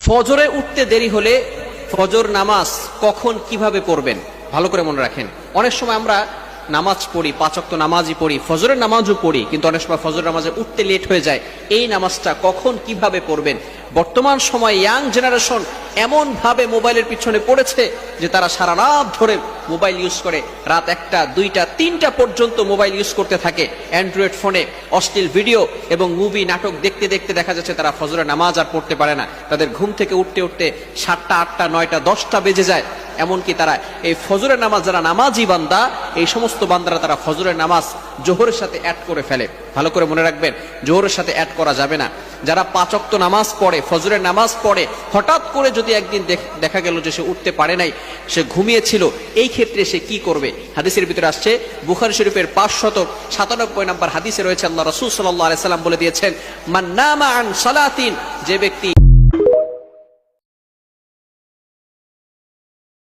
ফজরে উঠতে দেরি হলে ফজর নামাজ কখন কিভাবে পড়বেন ভালো করে মনে রাখেন। অনেক সময় আমরা নামাজ পড়ি, 5 ওয়াক্ত নামাজই পড়ি, ফজরের নামাজও পড়ি, কিন্তু অনেক সময় ফজর নামাজে উঠতে লেট হয়ে যায়। এই নামাজটা কখন কিভাবে পড়বেন? বর্তমান সময় ইয়াং জেনারেশন এমন ভাবে মোবাইলের পিছনে পড়েছে যে তারা সারা রাত ধরে মোবাইল ইউজ করে, রাত 1টা 2টা 3টা পর্যন্ত মোবাইল ইউজ করতে থাকে অ্যান্ড্রয়েড ফোনে। অশ্লীল ভিডিও এবং মুভি নাটক দেখতে দেখতে দেখা যাচ্ছে তারা ফজরের নামাজ আর পড়তে পারে না। তাদের ঘুম থেকে উঠতে উঠতে 7টা 8টা 9টা 10টা বেজে যায়। এমনকি তারা এই ফজরের নামাজ, যারা নামাজি বান্দা, এই সমস্ত বান্দারা তারা ফজরের নামাজ জোহরের সাথে অ্যাড করে ফেলে। ভালো করে মনে রাখবেন, জোহরের সাথে অ্যাড করা যাবে না। যারা 5 ওয়াক্ত নামাজ পড়ে, ফজরের নামাজ পড়ে, হঠাৎ করে যদি একদিন দেখা গেল যে সে উঠতে পারে নাই, সে ঘুমিয়েছিল, এই ক্ষেত্রে সে কি করবে? হাদিসের ভিতরে আসছে, বুখারী শরীফের 597 নম্বর হাদিসে রয়েছে, আল্লাহ রাসূল সাল্লাল্লাহু আলাইহি সাল্লাম বলে দিয়েছেন, মান নামা আন সালাতিন, যে ব্যক্তি